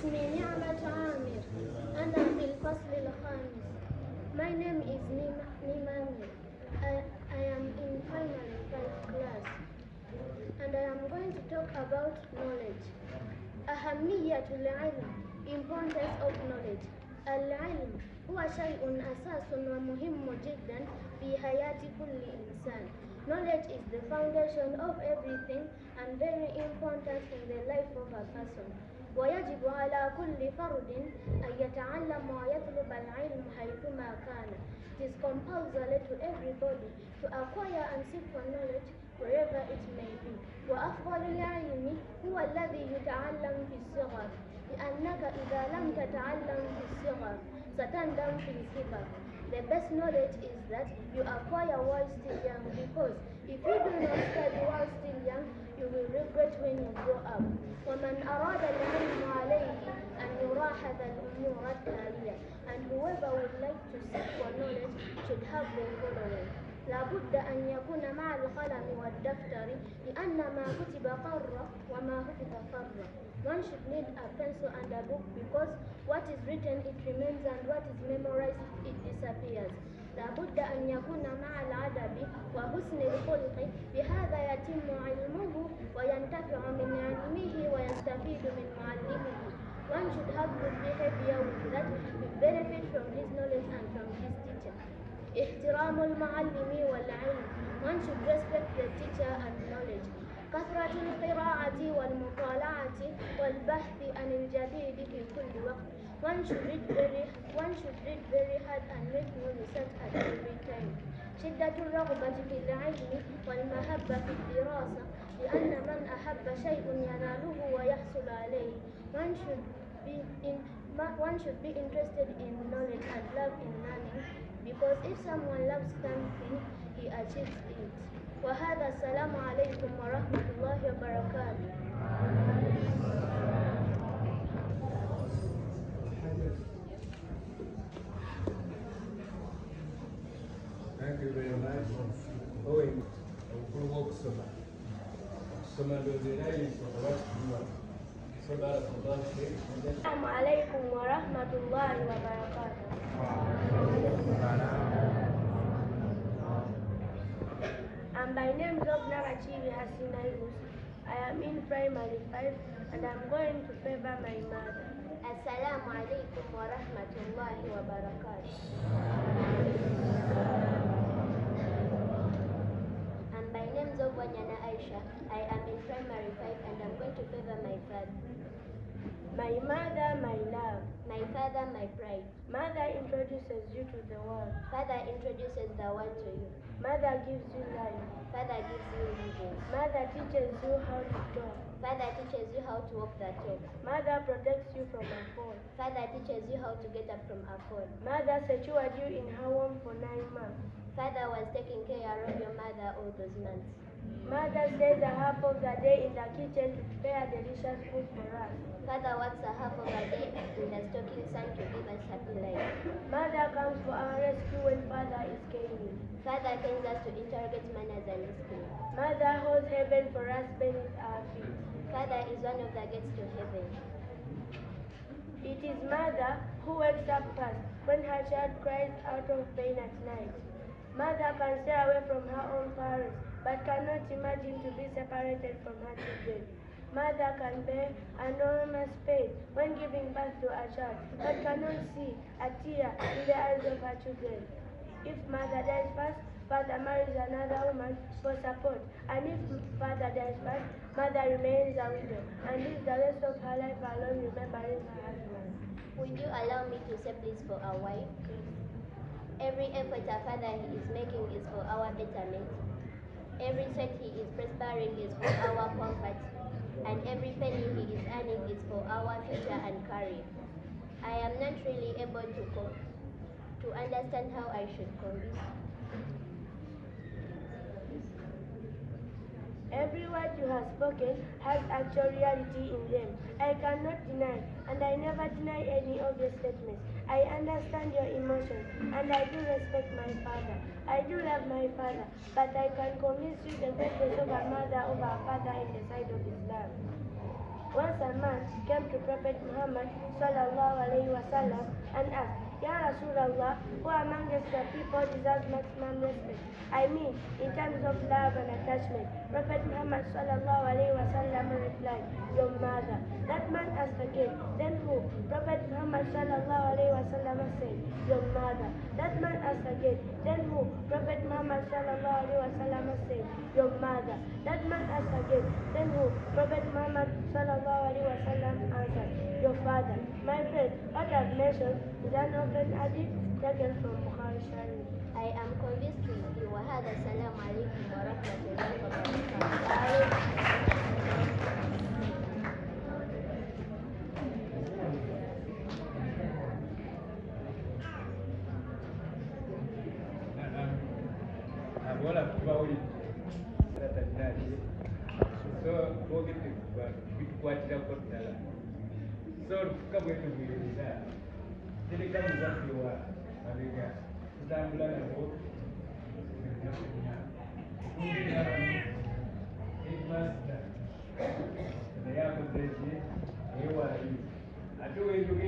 اسمي نعمة عامر. أنا في الفصل الخامس. My name is Mirimu. I am in primary 5 class. And I am going to talk about knowledge. أهمية العلم, importance of knowledge. العلم هو شيء أساس ومهم جدا في حياة كل إنسان. Knowledge is the foundation of everything and very important in the life of a person. ويجب على كل فرد أن يتعلم ويطلب العلم حيثما كان. It is compulsory to everybody to acquire and seek for knowledge wherever it may be. وأفضل العلم هو الذي يتعلم في الصغر، لأنك إذا لم تتعلم في الصغر ستندم في الكبر. The best knowledge is that you acquire while still young, because if you do not study while still young, you will regret when you grow up. ومن أراد العلم عليه أن يلاحظ الأمور التالية, and whoever would like to seek for knowledge should have the following. لابد أن يكون مع القلم والدفتر, لأن ما كتب قر وما حفظ فر. One should need a pencil and a book, because what is written it remains and what is memorized it disappears. لابد أن يكون مع الأدب وحسن الخلق, بهذا يتم علمه وينتفع من علمه ويستفيد من معلمه. One should have good behavior with that to benefit from his knowledge and from his teacher. احترام المعلم والعلم. One should respect the teacher and knowledge. كثرة القراءة والمطالعة والبحث عن الجديد في كل وقت. One should read very hard and make new research at every time. شدة الرغبة في العلم والمحبة في الدراسة, لأن من أحب شيء يناله ويحصل عليه. One should be interested in knowledge and love in learning, because if someone loves something, he achieves it. وهذا السلام عليكم ورحمة الله وبركاته. Thank you very much. السلام عليكم ورحمة الله وبركاته. And my name is Ndejje Hasina. I am in primary 5 and I'm going to favor my mother. Assalamu alaikum wa rahmatullahi wa barakatuh. And my name is Wanyana Aisha. I am in primary 5 and I'm going to favor my father. My mother, my love. My father, my pride. Mother introduces you to the world. Father introduces the world to you. Mother gives you life. Father gives you living. Mother teaches you how to talk. Father teaches you how to walk the talk. Mother protects you from a fall. Father teaches you how to get up from a fall. Mother secured you in her womb for 9 months. Father was taking care of your mother all those months. Mother stays a half of the day in the kitchen to prepare delicious food for us. Father works a half of the day in the stocking sun to give us happy life. Mother comes for our rescue when father is caning. Father tells us to interrogate manners and discipline. Mother holds heaven for us beneath our feet. Father is one of the gates to heaven. It is mother who wakes up first when her child cries out of pain at night. Mother can stay away from her own parents, but cannot imagine to be separated from her children. Mother can bear enormous pain when giving birth to a child, but cannot see a tear in the eyes of her children. If mother dies first, father marries another woman for support, and if father dies first, mother remains a widow and lives the rest of her life alone, remembering her husband. Would you allow me to say please for a while? Every effort a father is making is for our betterment. Every sweat he is perspiring is for our comfort. And every penny he is earning is for our future and career. I am not really able to understand how I should convince. Every word you have spoken has actual reality in them. I cannot deny, and I never deny any of your statements. I understand your emotions, and I do respect my father. I do love my father, but I can convince you the greatness of a mother over a father in the sight of Islam. Once a man came to Prophet Muhammad sallallahu alaihi wasallam and asked, Ya Rasulullah, who among the people deserves maximum respect? I mean, in terms of love and attachment. Prophet Muhammad sallallahu alaihi wasallam replied, Your mother. That man asked again, Then who? Prophet Muhammad sallallahu alaihi wasallam said, Your mother. That man asked again, Then who? Prophet Muhammad sallallahu alaihi wasallam said, Your mother. That man asked again, Then who? Prophet Muhammad sallallahu alaihi wasallam answered, Your father. My friend, what I've mentioned is an open hadith taken from Bukhari Sharif. I am convinced with you. وهذا السلام عليكم ورحمة الله وبركاته. Wala kubawuli tatanyaje so bogete kuba bitukwatira ko ddala so Lufuka bwetu bwirira tereka muzafewa abega kutambula nabo headmaster naye akoze ki ewali ate weeyoge